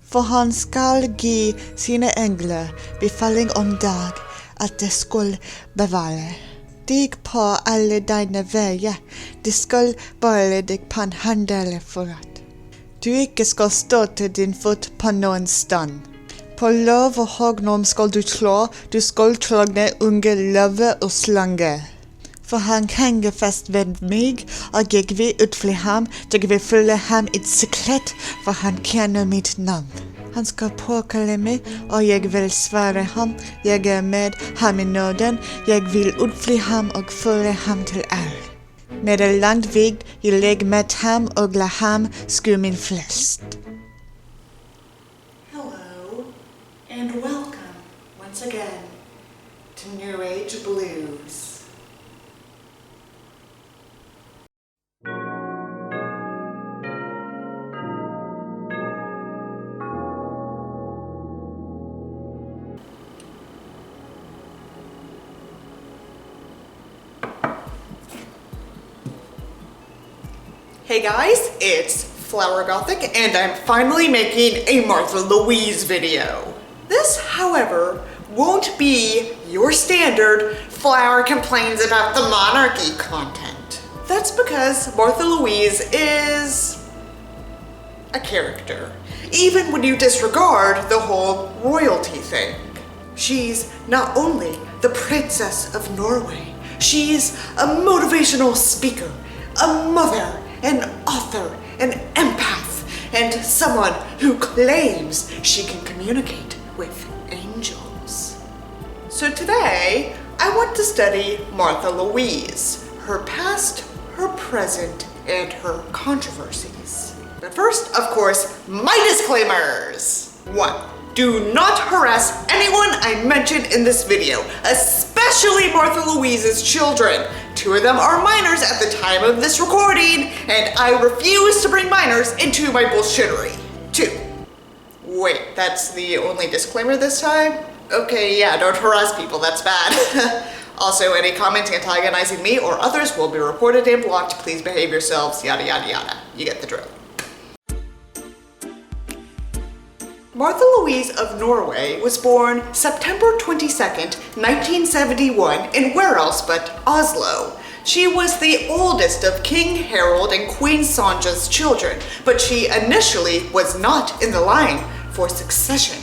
For han skal gi sine engler befaling om dag at det skal bevare deg på alle dine veier. De skal bære deg på en handel for at du ikke skal stå til din fot på noen stand. På løv og hognorm skal du slå, du skal trogne unge løver og slanger. For han henger fast ved meg, og jeg vil utfly ham, jeg vil følge ham i sikkerhet, for han kjenner mitt navn. Han skal påkalle meg, og jeg vil svare ham, jeg med ham i nåden, jeg vil utfly ham og føre ham til ære. Med en langt vei jeg legger med ham og la ham skue min flest. Hello, and welcome once again to New Age Blues. Hey guys, it's Flowergothic, and I'm finally making a Märtha Louise video. This, however, won't be your standard Flower complains about the monarchy content. That's because Märtha Louise is a character, even when you disregard the whole royalty thing. She's not only the Princess of Norway, she's a motivational speaker, a mother, an author, an empath, and someone who claims she can communicate with angels. So today, I want to study Märtha Louise, her past, her present, and her controversies. But first, of course, my disclaimers. 1. Do not harass anyone I mention in this video, especially Märtha Louise's children. 2 of them are minors at the time of this recording, and I refuse to bring minors into my bullshittery. 2. Wait, that's the only disclaimer this time? Okay, yeah, don't harass people, that's bad. Also, any comments antagonizing me or others will be reported and blocked. Please behave yourselves, yada yada yada. You get the drill. Märtha Louise of Norway was born September 22nd, 1971 in where else but Oslo. She was the oldest of King Harald and Queen Sonja's children, but she initially was not in the line for succession.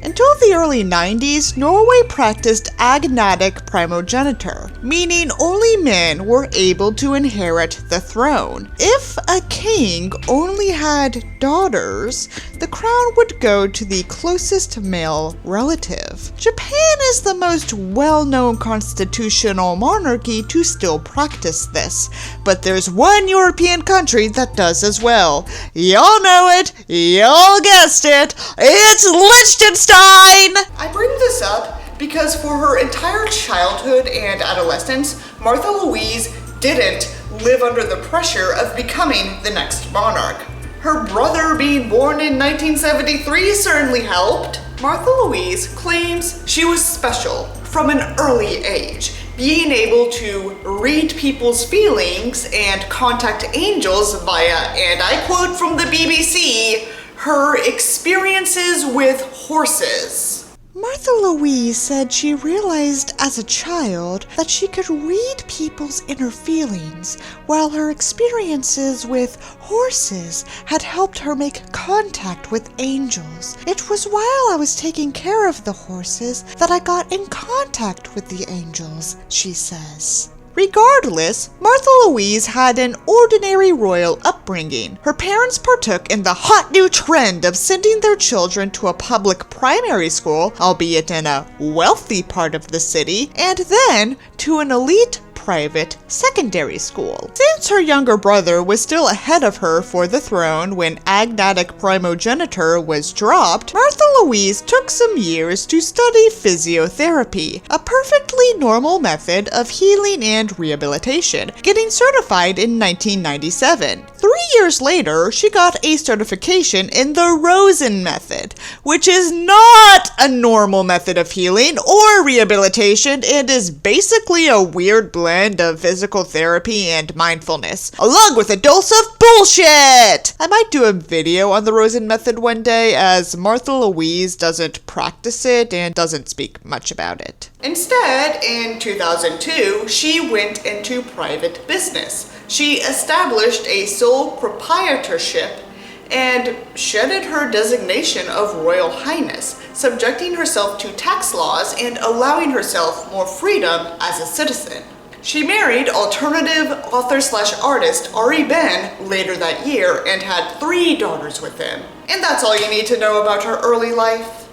Until the early 90s, Norway practiced agnatic primogeniture, meaning only men were able to inherit the throne. If a king only had daughters, the crown would go to the closest male relative. Japan is the most well-known constitutional monarchy to still practice this, but there's one European country that does as well. Y'all know it, y'all guessed it, it's Liechtenstein! I bring this up because for her entire childhood and adolescence, Märtha Louise didn't live under the pressure of becoming the next monarch. Her brother being born in 1973 certainly helped. Märtha Louise claims she was special from an early age, being able to read people's feelings and contact angels via, and I quote from the BBC, her experiences with horses. Märtha Louise said she realized as a child that she could read people's inner feelings, while her experiences with horses had helped her make contact with angels. It was while I was taking care of the horses that I got in contact with the angels, she says. Regardless, Märtha Louise had an ordinary royal upbringing. Her parents partook in the hot new trend of sending their children to a public primary school, albeit in a wealthy part of the city, and then to an elite private secondary school. Since her younger brother was still ahead of her for the throne when agnatic primogeniture was dropped, Märtha Louise took some years to study physiotherapy, a perfectly normal method of healing and rehabilitation, getting certified in 1997. 3 years later, she got a certification in the Rosen method, which is not a normal method of healing or rehabilitation and is basically a weird blend blend of physical therapy and mindfulness, along with a dose of bullshit! I might do a video on the Rosen method one day, as Märtha Louise doesn't practice it and doesn't speak much about it. Instead, in 2002, she went into private business. She established a sole proprietorship and shedded her designation of Royal Highness, subjecting herself to tax laws and allowing herself more freedom as a citizen. She married alternative author/artist Ari Ben later that year and had 3 daughters with him. And that's all you need to know about her early life.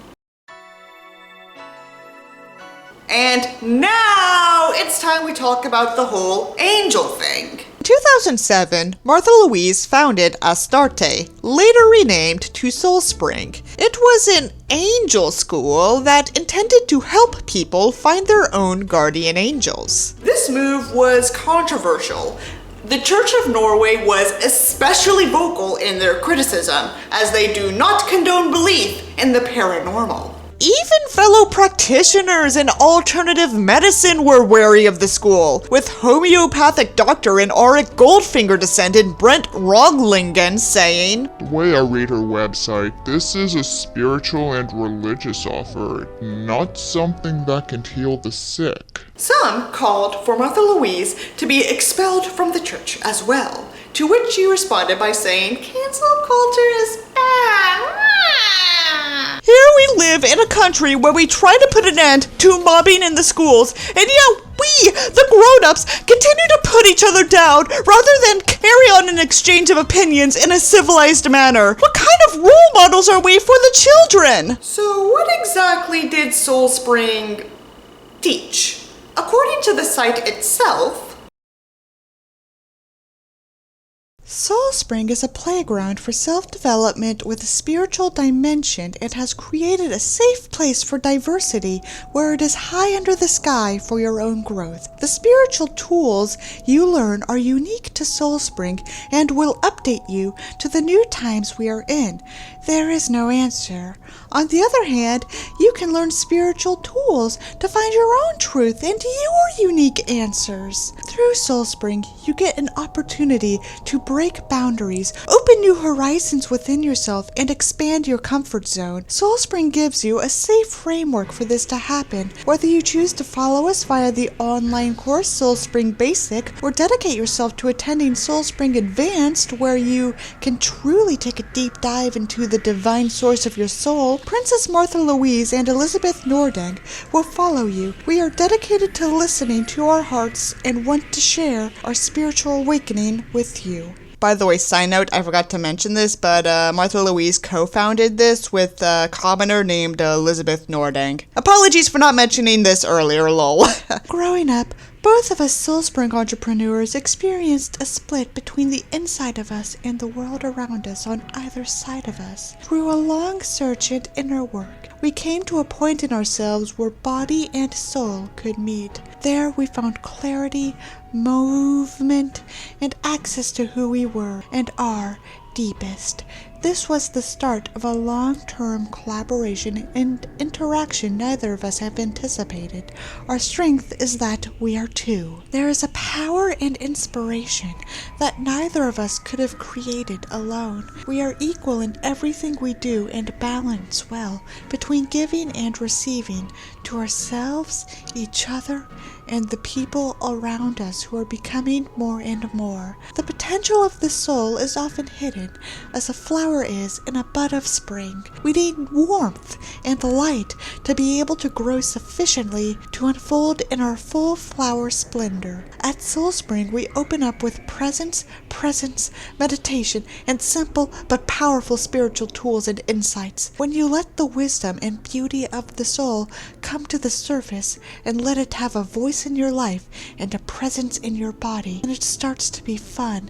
And now it's time we talk about the whole angel thing. In 2007, Märtha Louise founded Astarte, later renamed to Soulspring. It was an angel school that intended to help people find their own guardian angels. This move was controversial. The Church of Norway was especially vocal in their criticism, as they do not condone belief in the paranormal. Even fellow practitioners in alternative medicine were wary of the school, with homeopathic doctor and Auric Goldfinger descendant Brent Roglingen saying, "The way I read her website, this is a spiritual and religious offer, not something that can heal the sick." Some called for Märtha Louise to be expelled from the church as well, to which she responded by saying, "Cancel culture is bad." Here we live in a country where we try to put an end to mobbing in the schools, and yet we, the grown-ups, continue to put each other down rather than carry on an exchange of opinions in a civilized manner. What kind of role models are we for the children? So what exactly did Soulspring teach? According to the site itself, Soulspring is a playground for self-development with a spiritual dimension and has created a safe place for diversity where it is high under the sky for your own growth. The spiritual tools you learn are unique to Soulspring and will update you to the new times we are in. There is no answer. On the other hand, you can learn spiritual tools to find your own truth and your unique answers. Through Soulspring, you get an opportunity to break boundaries, open new horizons within yourself, and expand your comfort zone. Soulspring gives you a safe framework for this to happen. Whether you choose to follow us via the online course Soulspring Basic or dedicate yourself to attending Soulspring Advanced, where you can truly take a deep dive into the divine source of your soul, Princess Märtha Louise and Elizabeth Nordeng will follow you. We are dedicated to listening to our hearts and want to share our spiritual awakening with you. By the way, side note, I forgot to mention this, but Märtha Louise co-founded this with a commoner named Elizabeth Nordeng. Apologies for not mentioning this earlier, lol. Growing up, both of us Soulspring entrepreneurs experienced a split between the inside of us and the world around us on either side of us. Through a long search and inner work, we came to a point in ourselves where body and soul could meet. There we found clarity, movement, and access to who we were and are deepest. This was the start of a long-term collaboration and interaction neither of us have anticipated. Our strength is that we are two. There is a power and inspiration that neither of us could have created alone. We are equal in everything we do and balance well between giving and receiving to ourselves, each other, and the people around us who are becoming more and more. The potential of the soul is often hidden, as a flower is in a bud of spring. We need warmth and light to be able to grow sufficiently to unfold in our full flower splendor. At Soulspring, we open up with presence, meditation, and simple but powerful spiritual tools and insights. When you let the wisdom and beauty of the soul come to the surface and let it have a voice in your life and a presence in your body, and it starts to be fun,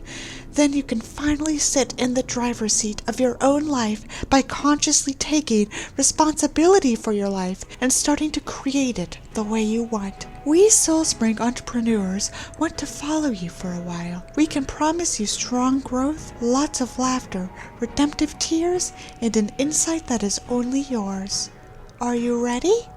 then you can finally sit in the driver's seat of your own life by consciously taking responsibility for your life and starting to create it the way you want. We Soulspring entrepreneurs want to follow you for a while. We can promise you strong growth, lots of laughter, redemptive tears, and an insight that is only yours. Are you ready?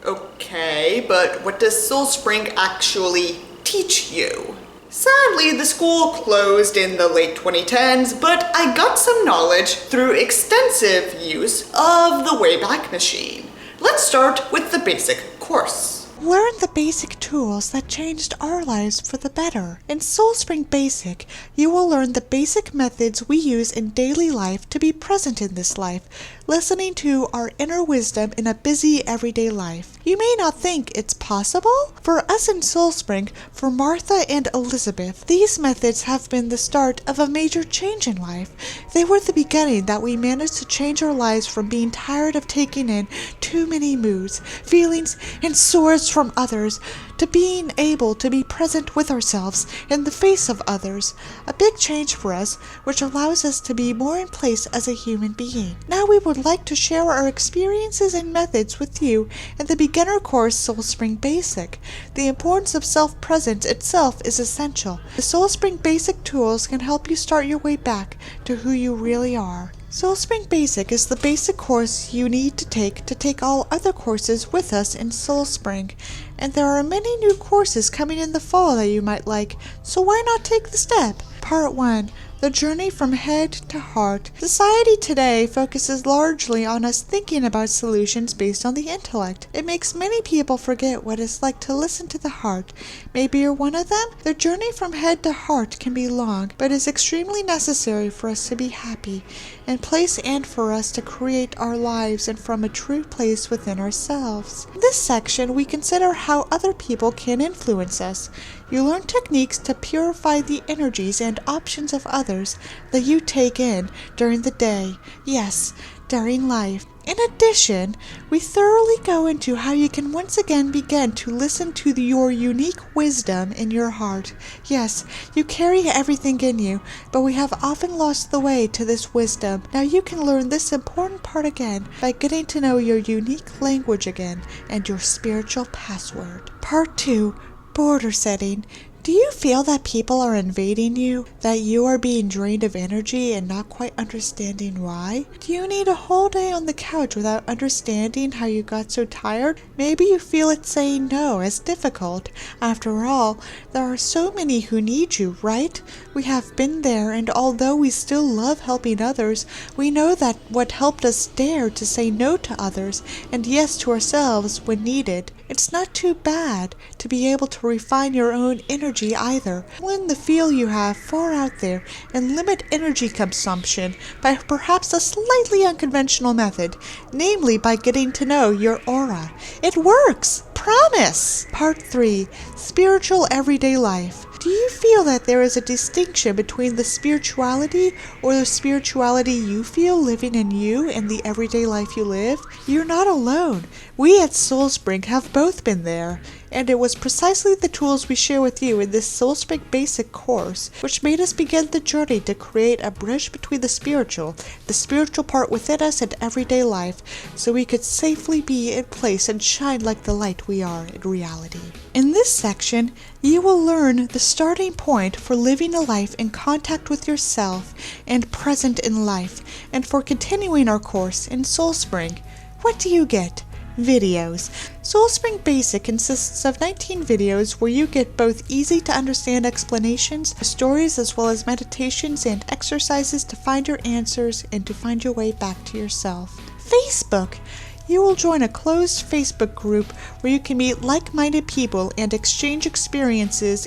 Okay, but what does Soulspring actually teach you? Sadly, the school closed in the late 2010s, but I got some knowledge through extensive use of the Wayback Machine. Let's start with the basic course. Learn the basic tools that changed our lives for the better. In Soulspring Basic, you will learn the basic methods we use in daily life to be present in this life, listening to our inner wisdom in a busy everyday life. You may not think it's possible? For us in Soulspring, for Märtha and Elizabeth, these methods have been the start of a major change in life. They were the beginning that we managed to change our lives from being tired of taking in too many moods, feelings, and sores from others, to being able to be present with ourselves in the face of others. A big change for us, which allows us to be more in place as a human being. Now we would like to share our experiences and methods with you in the beginner course Soulspring Basic. The importance of self-presence itself is essential. The Soulspring Basic tools can help you start your way back to who you really are. Soulspring Basic is the basic course you need to take all other courses with us in Soulspring, and there are many new courses coming in the fall that you might like, so why not take the step? Part 1. The Journey from Head to Heart. Society today focuses largely on us thinking about solutions based on the intellect. It makes many people forget what it's like to listen to the heart. Maybe you're one of them? The journey from head to heart can be long, but is extremely necessary for us to be happy in place and for us to create our lives and from a true place within ourselves. In this section, we consider how other people can influence us. You learn techniques to purify the energies and options of others that you take in during the day, yes, during life. In addition, we thoroughly go into how you can once again begin to listen to your unique wisdom in your heart. Yes, you carry everything in you, but we have often lost the way to this wisdom. Now you can learn this important part again by getting to know your unique language again and your spiritual password. Part 2. Border setting. Do you feel that people are invading you? That you are being drained of energy and not quite understanding why? Do you need a whole day on the couch without understanding how you got so tired? Maybe you feel it saying no as difficult. After all, there are so many who need you, right? We have been there, and although we still love helping others, we know that what helped us dare to say no to others and yes to ourselves when needed. It's not too bad to be able to refine your own energy either. When the feel you have far out there and limit energy consumption by perhaps a slightly unconventional method, namely by getting to know your aura. It works! Promise! Part 3. Spiritual Everyday Life. Do you feel that there is a distinction between the spirituality or the spirituality you feel living in you and the everyday life you live? You're not alone. We at Soulspring have both been there, and it was precisely the tools we share with you in this Soulspring Basic course which made us begin the journey to create a bridge between the spiritual part within us and everyday life, so we could safely be in place and shine like the light we are in reality. In this section, you will learn the starting point for living a life in contact with yourself and present in life, and for continuing our course in Soulspring. What do you get? Videos. Soulspring Basic consists of 19 videos where you get both easy to understand explanations, stories, as well as meditations and exercises to find your answers and to find your way back to yourself. Facebook. You will join a closed Facebook group where you can meet like-minded people and exchange experiences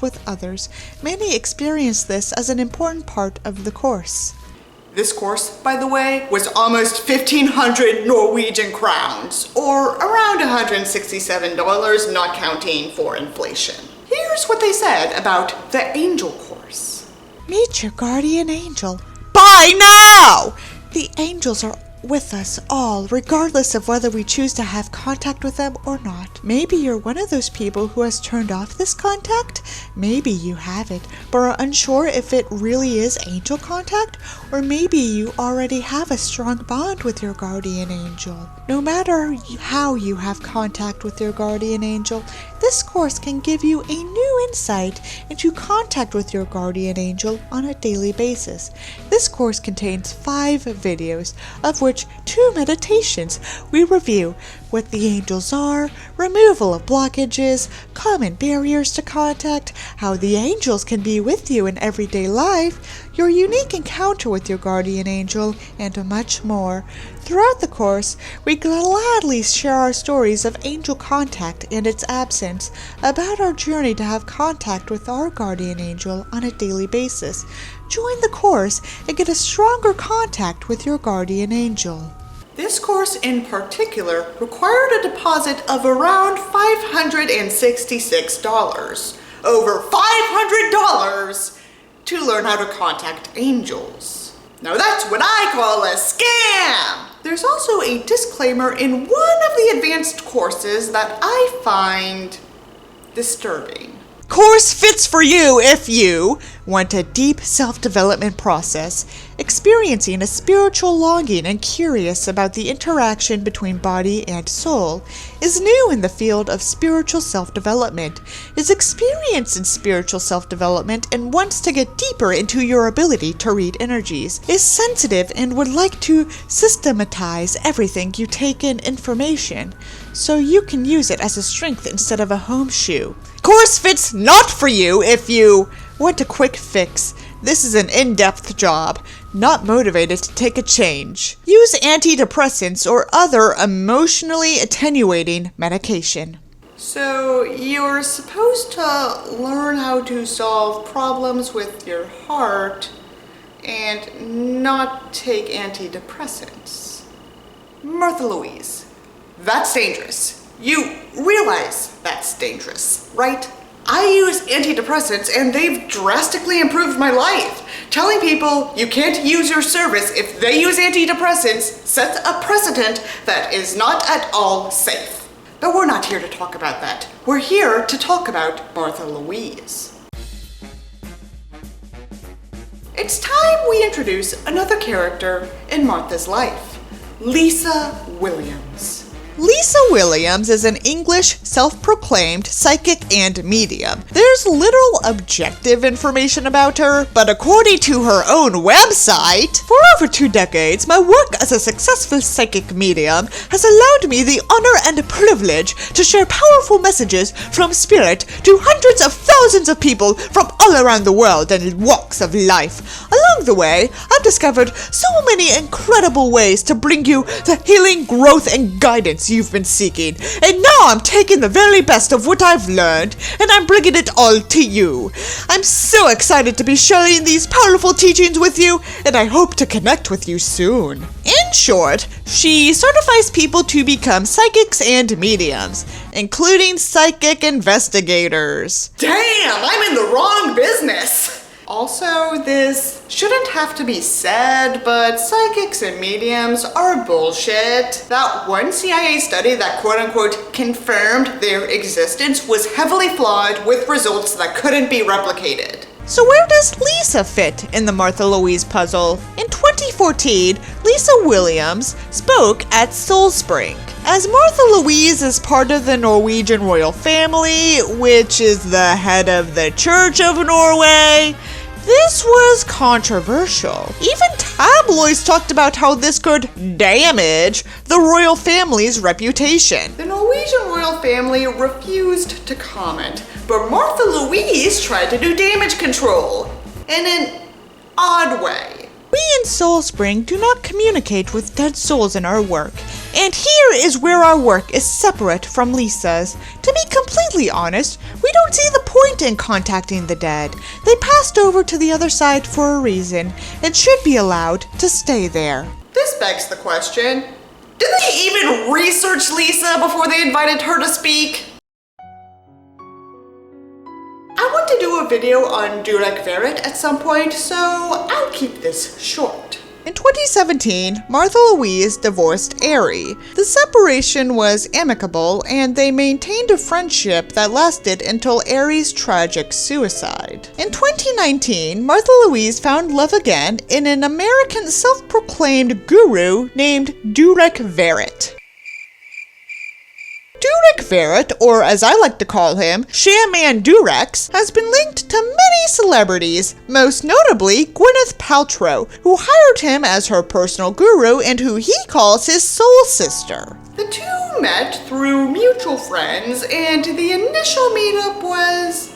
with others. Many experience this as an important part of the course. This course, by the way, was almost 1,500 Norwegian crowns, or around $167, not counting for inflation. Here's what they said about the Angel course. Meet your guardian angel. By now! The angels are with us all, regardless of whether we choose to have contact with them or not. Maybe you're one of those people who has turned off this contact. Maybe you haven't, but are unsure if it really is angel contact, or maybe you already have a strong bond with your guardian angel. No matter how you have contact with your guardian angel, this course can give you a new insight into contact with your guardian angel on a daily basis. This course contains 5 videos, of which 2 meditations we review what the angels are, removal of blockages, common barriers to contact, how the angels can be with you in everyday life, your unique encounter with your guardian angel, and much more. Throughout the course, we gladly share our stories of angel contact and its absence, about our journey to have contact with our guardian angel on a daily basis. Join the course and get a stronger contact with your guardian angel. This course in particular required a deposit of around $566, over $500, to learn how to contact angels. Now that's what I call a scam! There's also a disclaimer in one of the advanced courses that I find disturbing. Course fits for you if you want a deep self-development process, experiencing a spiritual longing and curious about the interaction between body and soul, is new in the field of spiritual self-development, is experienced in spiritual self-development and wants to get deeper into your ability to read energies, is sensitive and would like to systematize everything you take in information, so you can use it as a strength instead of a home shoe. Course fits not for you if you want a quick fix. This is an in-depth job, not motivated to take a change. Use antidepressants or other emotionally attenuating medication. So you're supposed to learn how to solve problems with your heart and not take antidepressants. Märtha Louise, that's dangerous. You realize that's dangerous, right? I use antidepressants and they've drastically improved my life. Telling people you can't use your service if they use antidepressants sets a precedent that is not at all safe. But we're not here to talk about that. We're here to talk about Märtha Louise. It's time we introduce another character in Märtha's life, Lisa Williams. Lisa Williams is an English self-proclaimed psychic and medium. There's little objective information about her, but according to her own website, for over 2 decades, my work as a successful psychic medium has allowed me the honor and privilege to share powerful messages from spirit to hundreds of thousands of people from all around the world and walks of life. Along the way, I've discovered so many incredible ways to bring you the healing, growth, and guidance you've been seeking, and now I'm taking the very best of what I've learned and I'm bringing it all to you. I'm so excited to be sharing these powerful teachings with you, and I hope to connect with you soon. In short, she certifies people to become psychics and mediums, including psychic investigators. Damn, I'm in the wrong business! Also, this shouldn't have to be said, but psychics and mediums are bullshit. That one CIA study that quote-unquote confirmed their existence was heavily flawed with results that couldn't be replicated. So where does Lisa fit in the Märtha Louise puzzle? In 2014, Lisa Williams spoke at Soulspring. As Märtha Louise is part of the Norwegian royal family, which is the head of the Church of Norway, this was controversial. Even tabloids talked about how this could damage the royal family's reputation. The Norwegian royal family refused to comment, but Märtha Louise tried to do damage control in an odd way. We in Soulspring do not communicate with dead souls in our work, and here is where our work is separate from Lisa's. To be completely honest, we don't see the point in contacting the dead. They passed over to the other side for a reason, and should be allowed to stay there. This begs the question, did they even research Lisa before they invited her to speak? I want to do a video on Durex at some point, so I'll keep this short. In 2017, Märtha Louise divorced Ari. The separation was amicable, and they maintained a friendship that lasted until Ari's tragic suicide. In 2019, Märtha Louise found love again in an American self-proclaimed guru named Durex. Durex Verret, or as I like to call him, Shaman Durex, has been linked to many celebrities, most notably Gwyneth Paltrow, who hired him as her personal guru and who he calls his soul sister. The two met through mutual friends, and the initial meetup was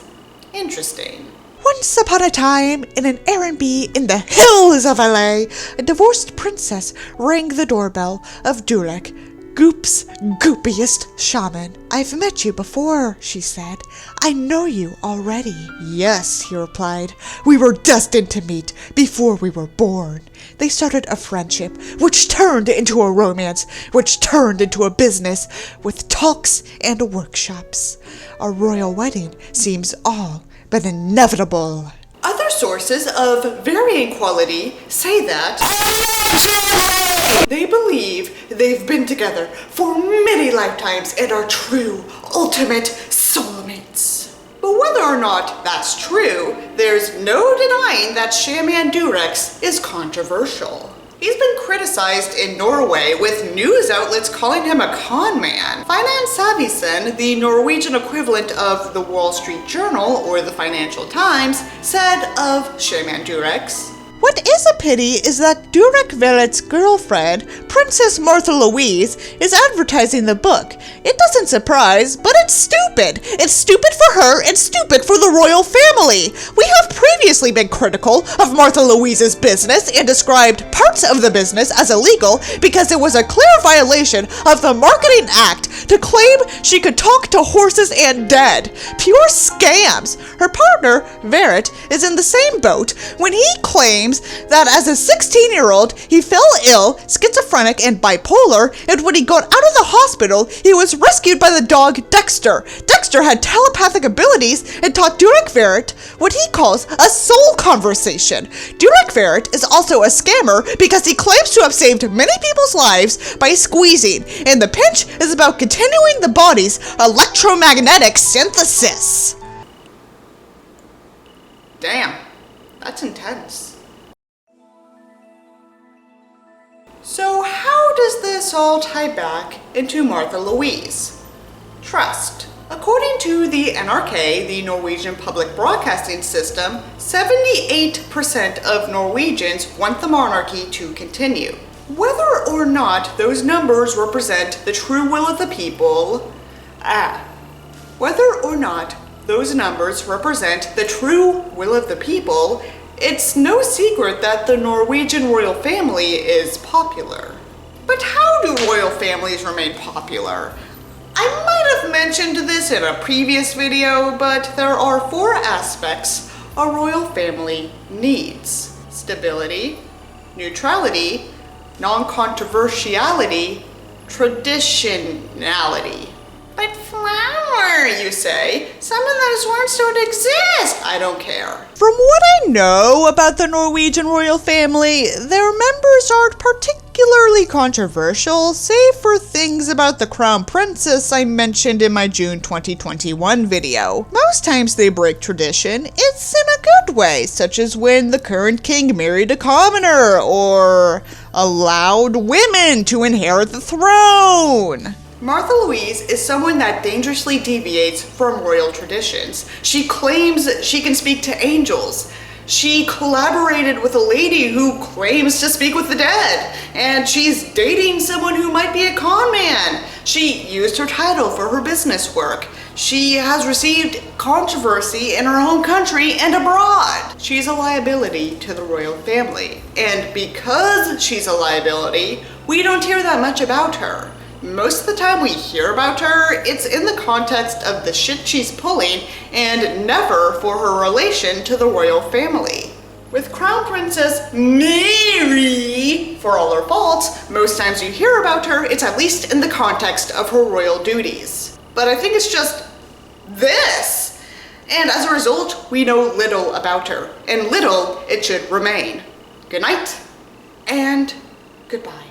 interesting. Once upon a time, in an R&B in the hills of LA, a divorced princess rang the doorbell of Durex, Goop's goopiest shaman. "I've met you before," she said. "I know you already." "Yes," he replied. "We were destined to meet before we were born." They started a friendship, which turned into a romance, which turned into a business, with talks and workshops. A royal wedding seems all but inevitable. Other sources of varying quality say that they believe they've been together for many lifetimes and are true, ultimate soulmates. But whether or not that's true, there's no denying that Shaman Durex is controversial. He's been criticized in Norway, with news outlets calling him a con man. Finansavisen, the Norwegian equivalent of the Wall Street Journal or the Financial Times, said of Shaman Durex, What is a pity is that Durex Verret's girlfriend, Princess Märtha Louise, is advertising the book. It doesn't surprise, but it's stupid. It's stupid for her and stupid for the royal family. We have previously been critical of Märtha Louise's business and described parts of the business as illegal because it was a clear violation of the Marketing Act to claim she could talk to horses and dead. Pure scams. Her partner, Verret, is in the same boat when he claims that as a 16-year-old, he fell ill, schizophrenic, and bipolar, and when he got out of the hospital, he was rescued by the dog Dexter. Dexter had telepathic abilities and taught Durex Verret what he calls a soul conversation. Durex Verret is also a scammer because he claims to have saved many people's lives by squeezing, and the pitch is about continuing the body's electromagnetic synthesis. damn, that's intense. So how does this all tie back into Märtha Louise? Trust. According to the NRK, the Norwegian Public Broadcasting System, 78% of Norwegians want the monarchy to continue. Whether or not those numbers represent the true will of the people, it's no secret that the Norwegian royal family is popular. But how do royal families remain popular? I might have mentioned this in a previous video, but there are 4 aspects a royal family needs: stability, neutrality, non-controversiality, traditionality. But Flower, you say, some of those words don't exist. I don't care. From what I know about the Norwegian royal family, their members aren't particularly controversial, save for things about the crown princess I mentioned in my June 2021 video. Most times they break tradition. It's in a good way, such as when the current king married a commoner, or allowed women to inherit the throne. Märtha Louise is someone that dangerously deviates from royal traditions. She claims she can speak to angels. She collaborated with a lady who claims to speak with the dead. And she's dating someone who might be a con man. She used her title for her business work. She has received controversy in her home country and abroad. She's a liability to the royal family. And because she's a liability, we don't hear that much about her. Most of the time we hear about her, it's in the context of the shit she's pulling and never for her relation to the royal family. With Crown Princess Mary, for all her faults, most times you hear about her, it's at least in the context of her royal duties. But I think it's just this. And as a result, we know little about her. And little it should remain. Good night and goodbye.